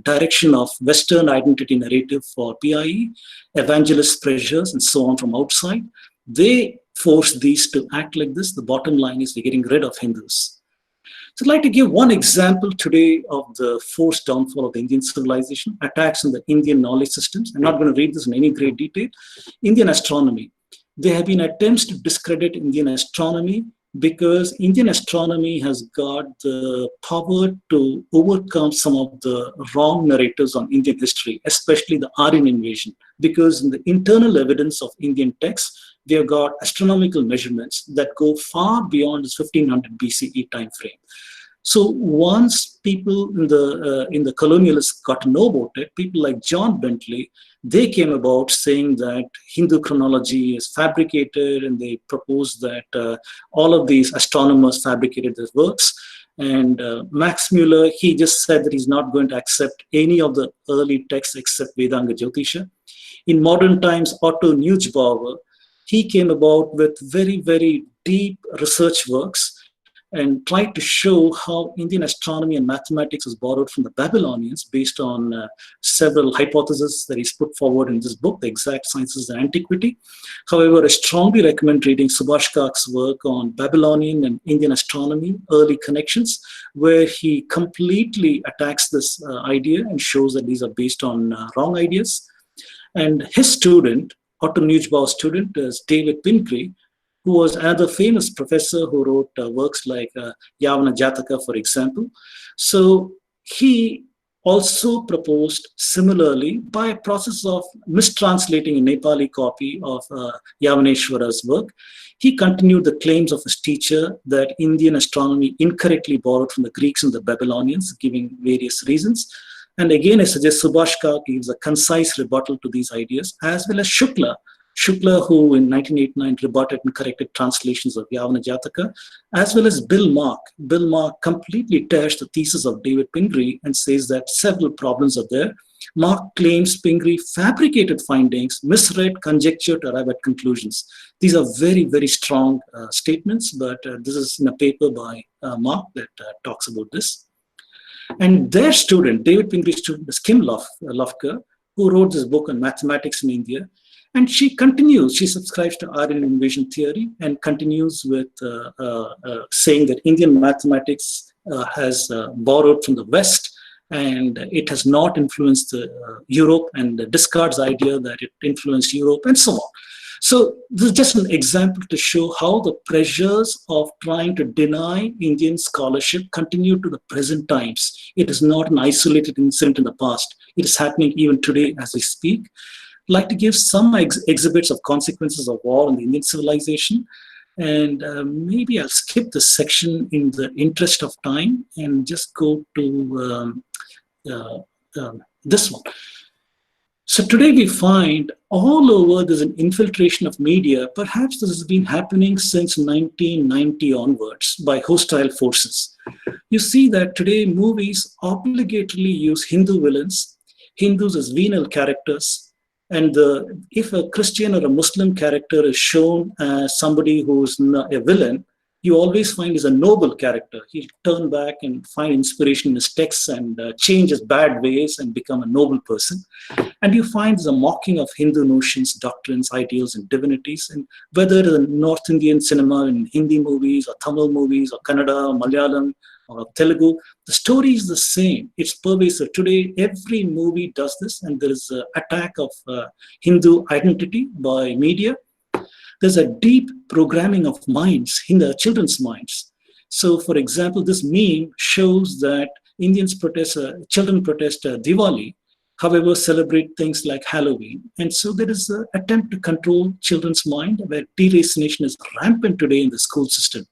direction of Western identity narrative for PIE, evangelist pressures, and so on from outside. They force these to act like this. The bottom line is we're getting rid of Hindus. So I'd like to give one example today of the forced downfall of the Indian civilization, attacks on the Indian knowledge systems. I'm not going to read this in any great detail. Indian astronomy. There have been attempts to discredit Indian astronomy because Indian astronomy has got the power to overcome some of the wrong narratives on Indian history, especially the Aryan invasion, because in the internal evidence of Indian texts, they have got astronomical measurements that go far beyond this 1500 BCE time frame. So once people in the colonialists got to know about it, people like John Bentley, they came about saying that Hindu chronology is fabricated, and they proposed that all of these astronomers fabricated their works. And Max Muller, he just said that he's not going to accept any of the early texts except Vedanga Jyotisha. In modern times, Otto Neubauer, he came about with very, very deep research works and tried to show how Indian astronomy and mathematics was borrowed from the Babylonians based on several hypotheses that he's put forward in this book, The Exact Sciences of Antiquity. However, I strongly recommend reading Subhash Kak's work on Babylonian and Indian astronomy, early connections, where he completely attacks this idea and shows that these are based on wrong ideas. And his student, Otto Neubauer's student, is David Pingree, who was another famous professor who wrote works like Yavana Jataka, for example. So he also proposed similarly by a process of mistranslating a Nepali copy of Yavaneshwara's work. He continued the claims of his teacher that Indian astronomy incorrectly borrowed from the Greeks and the Babylonians, giving various reasons. And again, I suggest Subhash Kak gives a concise rebuttal to these ideas, as well as Shukla, who in 1989 rebutted and corrected translations of Yavana Jataka, as well as Bill Mark. Bill Mark completely tears the thesis of David Pingree and says that several problems are there. Mark claims Pingree fabricated findings, misread conjecture to arrive at conclusions. These are very, very strong statements, but this is in a paper by Mark that talks about this. And their student, David Pingree's student, is Kim Lofker, who wrote this book on mathematics in India. And she continues, she subscribes to Aryan invasion theory and continues with saying that Indian mathematics has borrowed from the West, and it has not influenced Europe, and discards the idea that it influenced Europe, and so on. So this is just an example to show how the pressures of trying to deny Indian scholarship continue to the present times. It is not an isolated incident in the past. It is happening even today as we speak. I'd like to give some exhibits of consequences of war in the Indian civilization. And maybe I'll skip this section in the interest of time and just go to this one. So today we find all over there's an infiltration of media. Perhaps this has been happening since 1990 onwards by hostile forces. You see that today movies obligatorily use Hindu villains, Hindus as venal characters, and if a Christian or a Muslim character is shown as somebody who's a villain, you always find is a noble character. He'll turn back and find inspiration in his texts and change his bad ways and become a noble person. And you find there's a mocking of Hindu notions, doctrines, ideals, and divinities. And whether it's in North Indian cinema, in Hindi movies, or Tamil movies, or Kannada, or Malayalam, or Telugu, the story is the same. It's pervasive. Today, every movie does this, and there is an attack of Hindu identity by media. There's a deep programming of minds in the children's minds. So, for example, this meme shows that children protest Diwali, however, celebrate things like Halloween. And so there is an attempt to control children's mind, where deracination is rampant today in the school system.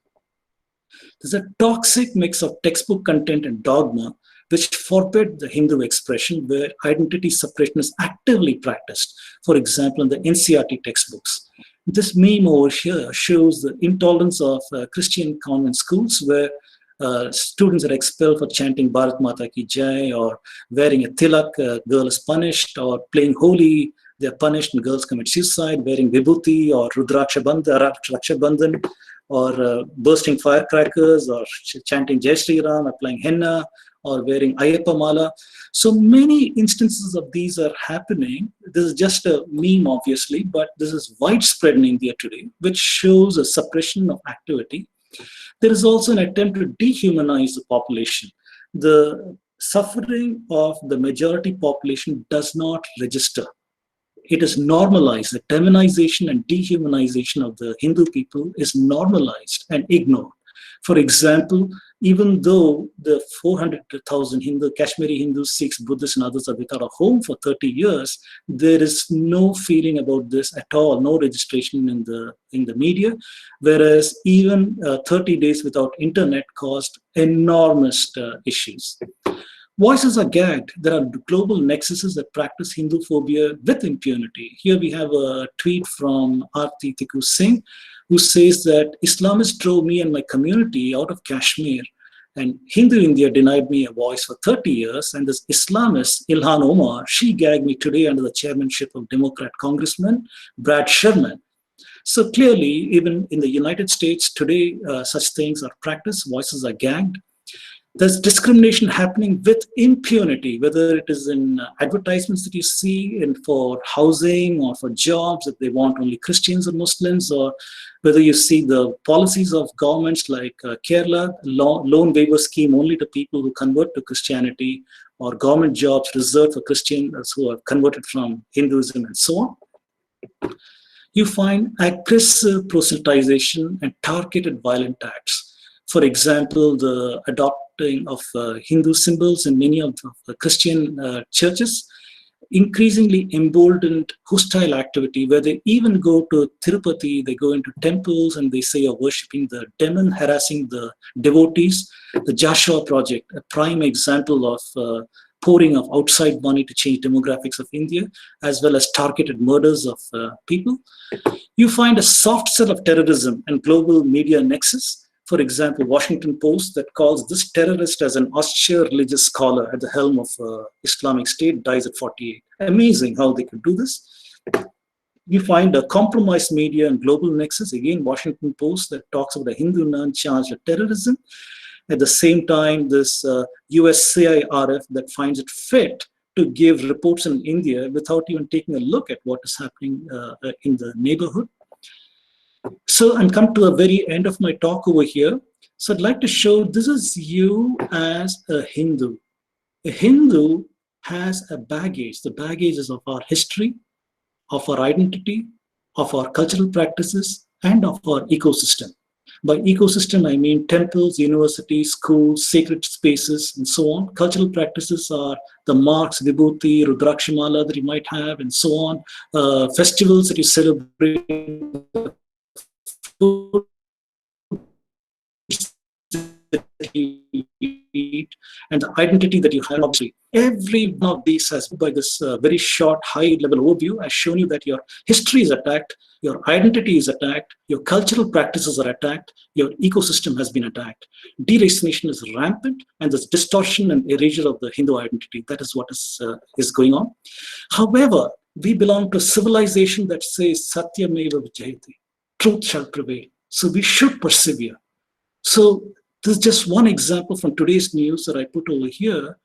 There's a toxic mix of textbook content and dogma, which forbid the Hindu expression, where identity separation is actively practiced. For example, in the NCERT textbooks. This meme over here shows the intolerance of Christian convent schools, where students are expelled for chanting Bharat Mata Ki Jai, or wearing a tilak, a girl is punished, or playing Holi They're punished and girls commit suicide, wearing vibhuti or Rudraksha Bandhan, or bursting firecrackers, or chanting Jai Shri Ram, applying henna, or wearing Ayyappa Mala. So many instances of these are happening. This is just a meme, obviously, but this is widespread in India today, which shows a suppression of activity. There is also an attempt to dehumanize the population. The suffering of the majority population does not register. It is normalized. The demonization and dehumanization of the Hindu people is normalized and ignored. For example, even though the 400,000 Kashmiri Hindus, Sikhs, Buddhists, and others are without a home for 30 years, there is no feeling about this at all, no registration in the media, whereas even 30 days without internet caused enormous issues. Voices are gagged. There are global nexuses that practice Hindu phobia with impunity. Here we have a tweet from Aarti Tikku Singh, who says that Islamists drove me and my community out of Kashmir, and Hindu India denied me a voice for 30 years, and this Islamist, Ilhan Omar, she gagged me today under the chairmanship of Democrat Congressman Brad Sherman. So clearly, even in the United States today, such things are practiced, voices are gagged. There's discrimination happening with impunity, whether it is in advertisements that you see and for housing or for jobs, that they want only Christians or Muslims, or whether you see the policies of governments like Kerala, loan waiver scheme only to people who convert to Christianity, or government jobs reserved for Christians who have converted from Hinduism, and so on. You find aggressive proselytization and targeted violent acts. For example, the adopting of Hindu symbols in many of the Christian churches increasingly emboldened hostile activity, where they even go to Tirupati, they go into temples and they say you're worshipping the demon, harassing the devotees. The Joshua Project, a prime example of pouring of outside money to change demographics of India, as well as targeted murders of people. You find a soft cell of terrorism and global media nexus. For example, Washington Post that calls this terrorist as an austere religious scholar at the helm of Islamic State, dies at 48. Amazing how they could do this. You find a compromised media and global nexus, again, Washington Post that talks about a Hindu nun charged with terrorism. At the same time, this US CIRF that finds it fit to give reports in India without even taking a look at what is happening in the neighborhood. So, and come to a very end of my talk over here. So I'd like to show this is you as a Hindu. A Hindu has a baggage. The baggage is of our history, of our identity, of our cultural practices, and of our ecosystem. By ecosystem, I mean temples, universities, schools, sacred spaces, and so on. Cultural practices are the marks, vibhuti, Rudrakshamala that you might have, and so on. Festivals that you celebrate, food that you eat, and the identity that you have. Obviously, every one of these has, by this very short, high-level overview, has shown you that your history is attacked, your identity is attacked, your cultural practices are attacked, your ecosystem has been attacked. Deracination is rampant, and this distortion and erasure of the Hindu identity, that is what is going on. However, we belong to a civilization that says, Satyameva Vijayate, truth shall prevail. So we should persevere. So this is just one example from today's news that I put over here.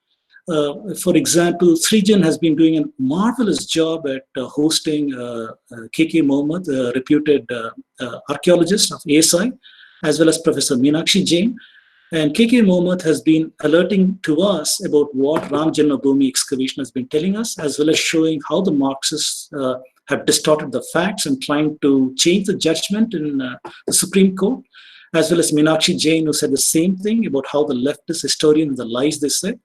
For example, Srijan has been doing a marvelous job at hosting KK Mohammed, a reputed archaeologist of ASI, as well as Professor Meenakshi Jain. And KK Mohammed has been alerting to us about what Ram Janmabhoomi excavation has been telling us, as well as showing how the Marxists have distorted the facts and trying to change the judgment in the Supreme Court, as well as Meenakshi Jain, who said the same thing about how the leftist historians, the lies they said.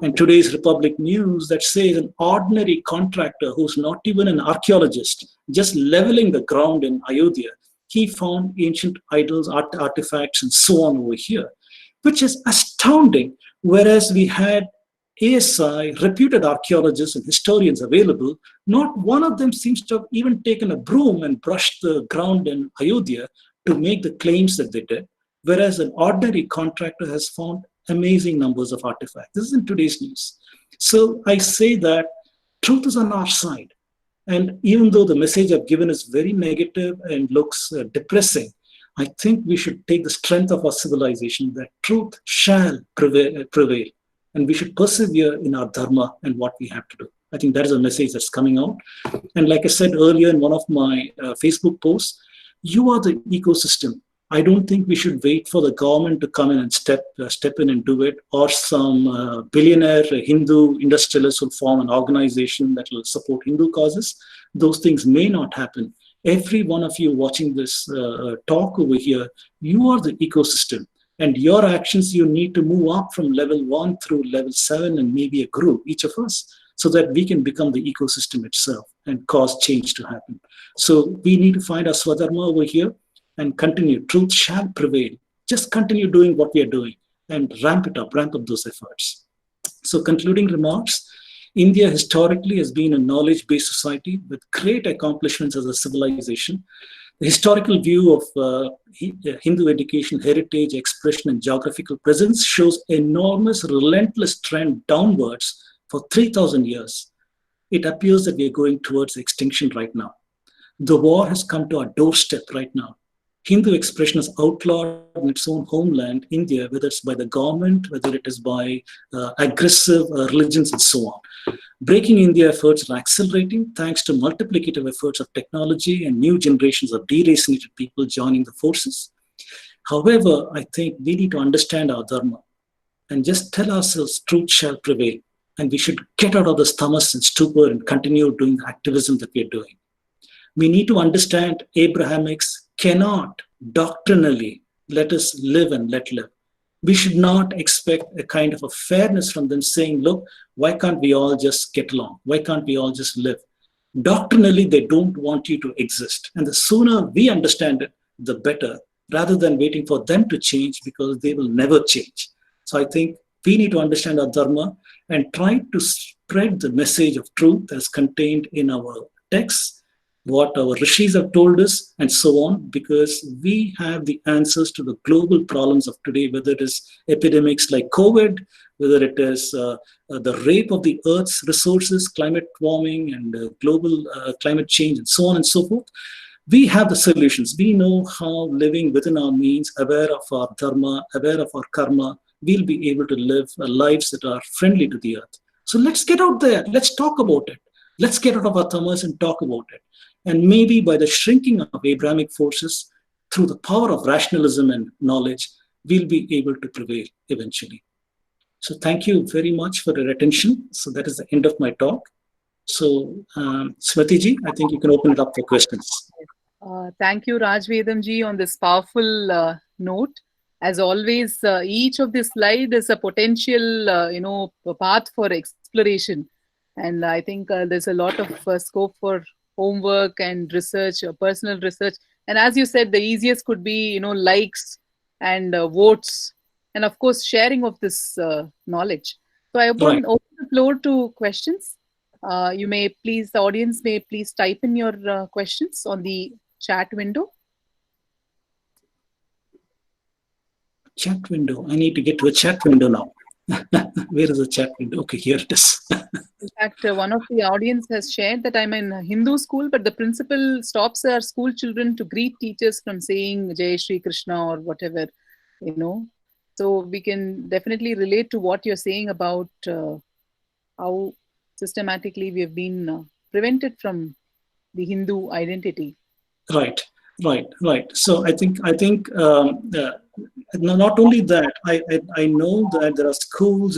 And today's Republic News that says an ordinary contractor who's not even an archaeologist, just leveling the ground in Ayodhya, he found ancient idols, artifacts, and so on over here, which is astounding. Whereas we had ASI, reputed archaeologists and historians available, not one of them seems to have even taken a broom and brushed the ground in Ayodhya to make the claims that they did, whereas an ordinary contractor has found amazing numbers of artifacts. This is in today's news. So I say that truth is on our side. And even though the message I've given is very negative and looks depressing, I think we should take the strength of our civilization that truth shall prevail. And we should persevere in our dharma and what we have to do. I think that is a message that's coming out. And like I said earlier in one of my Facebook posts, you are the ecosystem. I don't think we should wait for the government to come in and step in and do it, or some billionaire Hindu industrialist will form an organization that will support Hindu causes. Those things may not happen. Every one of you watching this talk over here, you are the ecosystem. And your actions, you need to move up from level 1 through level 7 and maybe a group, each of us, so that we can become the ecosystem itself and cause change to happen. So we need to find our Swadharma over here and continue. Truth shall prevail. Just continue doing what we are doing and ramp up those efforts. So concluding remarks, India historically has been a knowledge-based society with great accomplishments as a civilization. The historical view of Hindu education, heritage, expression, and geographical presence shows enormous, relentless trend downwards for 3,000 years. It appears that we are going towards extinction right now. The war has come to our doorstep right now. Hindu expression is outlawed in its own homeland, India, whether it's by the government, whether it is by aggressive religions and so on. Breaking India efforts are accelerating thanks to multiplicative efforts of technology and new generations of deracinated people joining the forces. However, I think we need to understand our dharma and just tell ourselves truth shall prevail. And we should get out of this tamas and stupor and continue doing the activism that we are doing. We need to understand Abrahamics cannot doctrinally let us live and let live. We should not expect a kind of a fairness from them saying, look, why can't we all just get along? Why can't we all just live? Doctrinally, they don't want you to exist. And the sooner we understand it, the better, rather than waiting for them to change, because they will never change. So I think we need to understand our dharma and try to spread the message of truth as contained in our texts, what our rishis have told us, and so on, because we have the answers to the global problems of today, whether it is epidemics like COVID, whether it is the rape of the Earth's resources, climate warming, and global climate change, and so on and so forth. We have the solutions. We know how living within our means, aware of our dharma, aware of our karma, we'll be able to live lives that are friendly to the earth. So let's get out there. Let's talk about it. Let's get out of our tamas and talk about it. And maybe by the shrinking of Abrahamic forces, through the power of rationalism and knowledge, we'll be able to prevail eventually. So thank you very much for your attention. So that is the end of my talk. So Smriti-ji, I think you can open it up for questions. Thank you, Raj Vedam-ji, on this powerful note. As always, each of these slides is a potential, path for exploration. And I think there's a lot of scope for homework and research, personal research. And as you said, the easiest could be, likes and votes. And of course, sharing of this knowledge. So I open the floor to questions. The audience may please type in your questions on the chat window. Chat window. I need to get to a chat window now. Where is the chat window? Okay, here it is. In fact, one of the audience has shared that I'm in a Hindu school, but the principal stops our school children to greet teachers from saying Jai Shri Krishna or whatever, So we can definitely relate to what you're saying about how systematically we have been prevented from the Hindu identity. Right. So I think not only that, I know that there are schools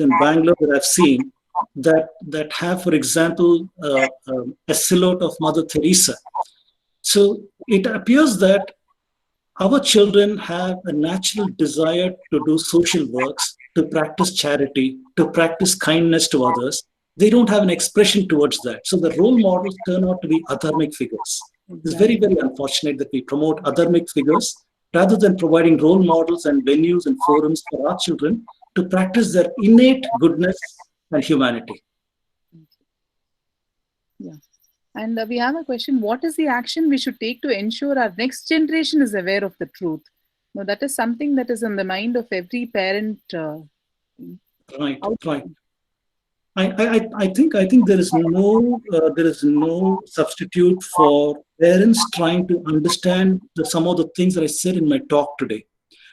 in Bangalore that I've seen that have, for example, a silhouette of Mother Teresa. So it appears that our children have a natural desire to do social works, to practice charity, to practice kindness to others. They don't have an expression towards that. So the role models turn out to be adharmic figures. It's very, very unfortunate that we promote adharmic figures rather than providing role models and venues and forums for our children to practice their innate goodness and humanity. Yeah. And we have a question. What is the action we should take to ensure our next generation is aware of the truth? Now, that is something that is on the mind of every parent. Right. I think there is no substitute for parents trying to understand some of the things that I said in my talk today.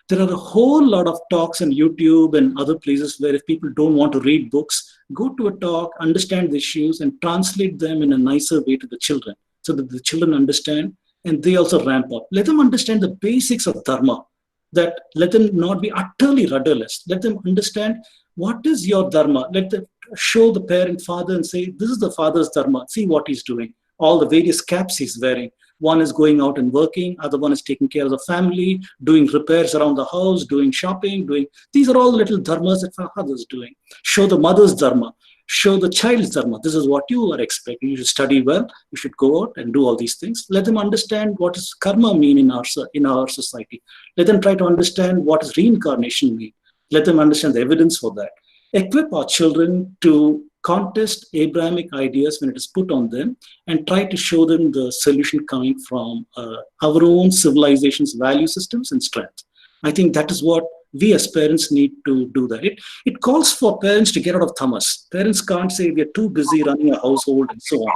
There are a whole lot of talks on YouTube and other places where if people don't want to read books, go to a talk, understand the issues, and translate them in a nicer way to the children so that the children understand and they also ramp up. Let them understand the basics of Dharma, that let them not be utterly rudderless. Let them understand what is your Dharma. Let them show the parent father and say, this is the father's Dharma. See what he's doing. All the various caps he's wearing. One is going out and working, other one is taking care of the family, doing repairs around the house, doing shopping, these are all little dharmas that father is doing. Show the mother's dharma, show the child's dharma. This is what you are expecting. You should study well, you should go out and do all these things. Let them understand what does karma mean in our society. Let them try to understand what does reincarnation mean. Let them understand the evidence for that. Equip our children to contest Abrahamic ideas when it is put on them and try to show them the solution coming from our own civilization's value systems and strength. I think that is what we as parents need to do that. It calls for parents to get out of tamas. Parents can't say we are too busy running a household and so on.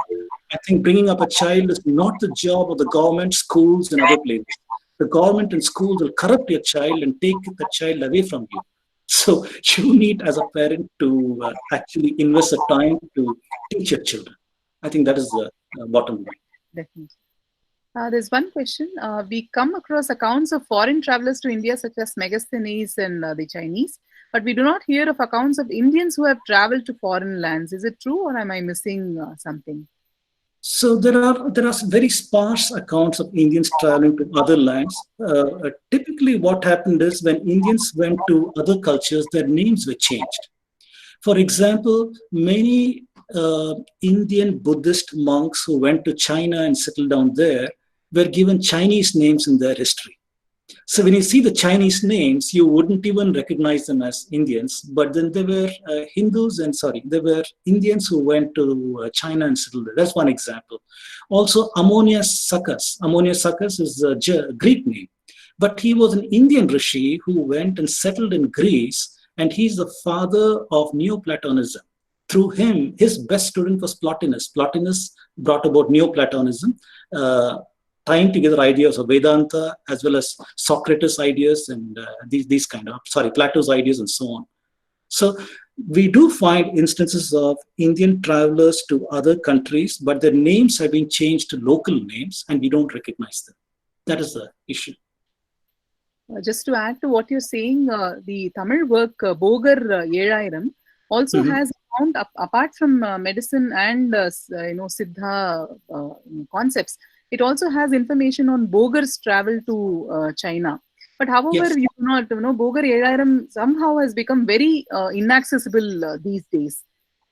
I think bringing up a child is not the job of the government, schools, and other places. The government and schools will corrupt your child and take the child away from you. So you need, as a parent, to actually invest the time to teach your children. I think that is the bottom line. Definitely. There's one question. We come across accounts of foreign travelers to India, such as Megasthenes and the Chinese, but we do not hear of accounts of Indians who have traveled to foreign lands. Is it true, or am I missing something? So there are very sparse accounts of Indians traveling to other lands. Typically, what happened is when Indians went to other cultures, their names were changed. For example, many Indian Buddhist monks who went to China and settled down there were given Chinese names in their history. So when you see the Chinese names, you wouldn't even recognize them as Indians, but then there were there were Indians who went to China and settled there. That's one example. Also, Ammonius Saccas. Ammonius Saccas is a Greek name, but he was an Indian rishi who went and settled in Greece, and he's the father of Neoplatonism. Through him, his best student was Plotinus. Plotinus brought about Neoplatonism, tying together ideas of Vedanta as well as Socrates' ideas and Plato's ideas and so on. So we do find instances of Indian travelers to other countries, but their names have been changed to local names and we don't recognize them. That is the issue. Just to add to what you're saying, the Tamil work Bogar Ezhairam also has found, apart from medicine and Siddha concepts, it also has information on Bogar's travel to China. But however, Yes. you do not Bogar Ezhairam somehow has become very inaccessible these days.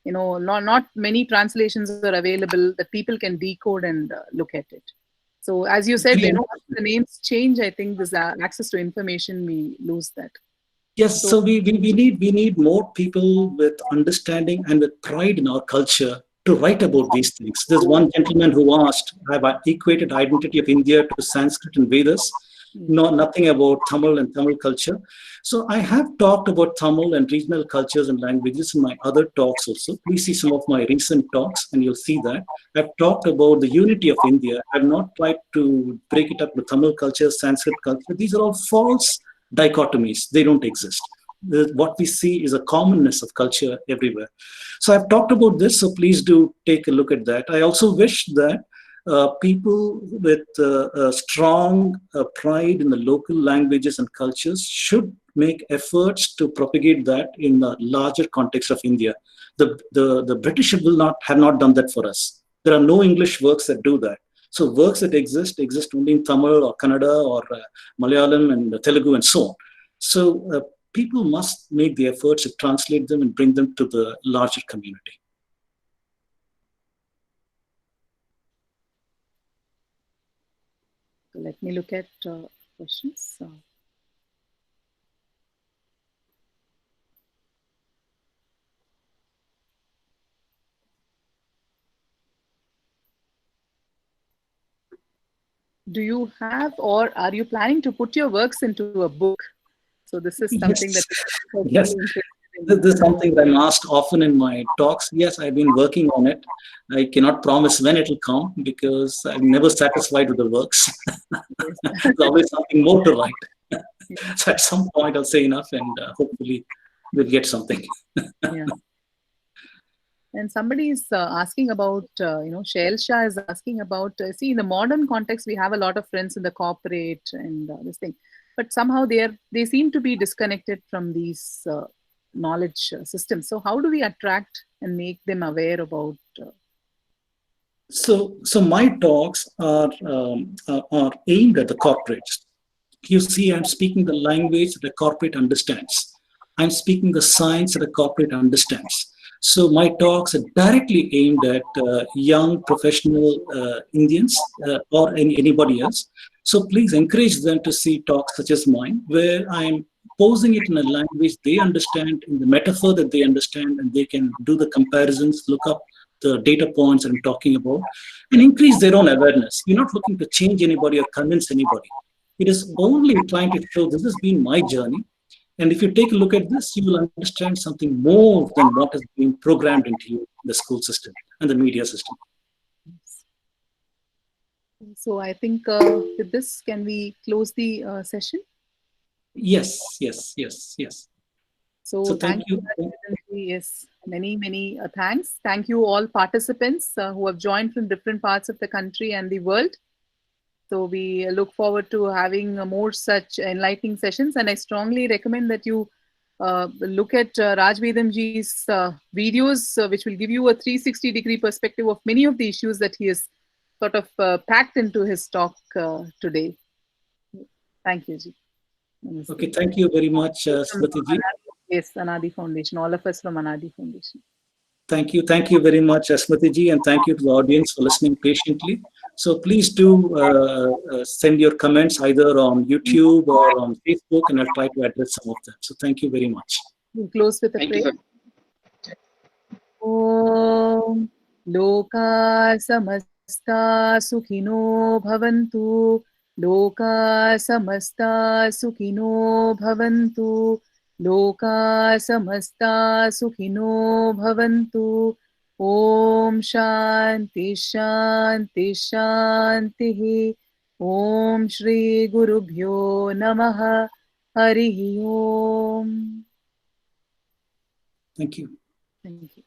Not many translations are available that people can decode and look at it. So as you said, once the names change, I think this access to information, we lose that. Yes, so we need more people with understanding and with pride in our culture to write about these things. There's one gentleman who asked, have I equated identity of India to Sanskrit and Vedas? No, nothing about Tamil and Tamil culture. So I have talked about Tamil and regional cultures and languages in my other talks also. Please see some of my recent talks and you'll see that. I've talked about the unity of India. I've not tried to break it up with Tamil culture, Sanskrit culture. These are all false dichotomies. They don't exist. What we see is a commonness of culture everywhere. So I've talked about this, so please do take a look at that. I also wish that people with strong pride in the local languages and cultures should make efforts to propagate that in the larger context of India. The British have not done that for us. There are no English works that do that. So works that exist only in Tamil or Kannada or Malayalam and Telugu and so on. So people must make the efforts to translate them and bring them to the larger community. Let me look at questions. Do you have, or are you planning to put your works into a book? So this is something that Yes. This is something that I'm asked often in my talks. Yes, I've been working on it. I cannot promise when it will come because I'm never satisfied with the works. There's always something more to write. So at some point I'll say enough, and hopefully we'll get something. Yeah. And somebody is asking about, Shail Shah is asking about, see, in the modern context, we have a lot of friends in the corporate and this thing, but somehow they seem to be disconnected from these knowledge systems. So how do we attract and make them aware about? So my talks are aimed at the corporates. You see, I'm speaking the language that a corporate understands. I'm speaking the science that a corporate understands. So my talks are directly aimed at young professional Indians or anybody else. So please encourage them to see talks such as mine, where I'm posing it in a language they understand, in the metaphor that they understand, and they can do the comparisons, look up the data points I'm talking about, and increase their own awareness. We're not looking to change anybody or convince anybody. It is only trying to show this has been my journey. And if you take a look at this, you will understand something more than what has been programmed into you in the school system and the media system. So I think with this, can we close the session? Yes. So thank you. Yes, many thanks. Thank you all participants who have joined from different parts of the country and the world. So we look forward to having more such enlightening sessions, and I strongly recommend that you look at Raj Vedamji's videos, which will give you a 360-degree perspective of many of the issues that he has sort of packed into his talk today. Thank you, Ji. Namaste. Okay, thank you very much, Smriti Ji. Yes, Anadi Foundation, all of us from Anadi Foundation. Thank you very much, Smriti Ji, and thank you to the audience for listening patiently. So please do send your comments either on YouTube or on Facebook, and I'll try to address some of them. So thank you very much. We'll close with a prayer. Om Loka Samasta Sukhino Bhavantu. Loka Samasta Sukhino Bhavantu. Loka Samasta Sukhino Bhavantu. Om Shanti Shanti Shanti. Om Shri Gurubhyo Namaha. Harihi Om. Thank you. Thank you.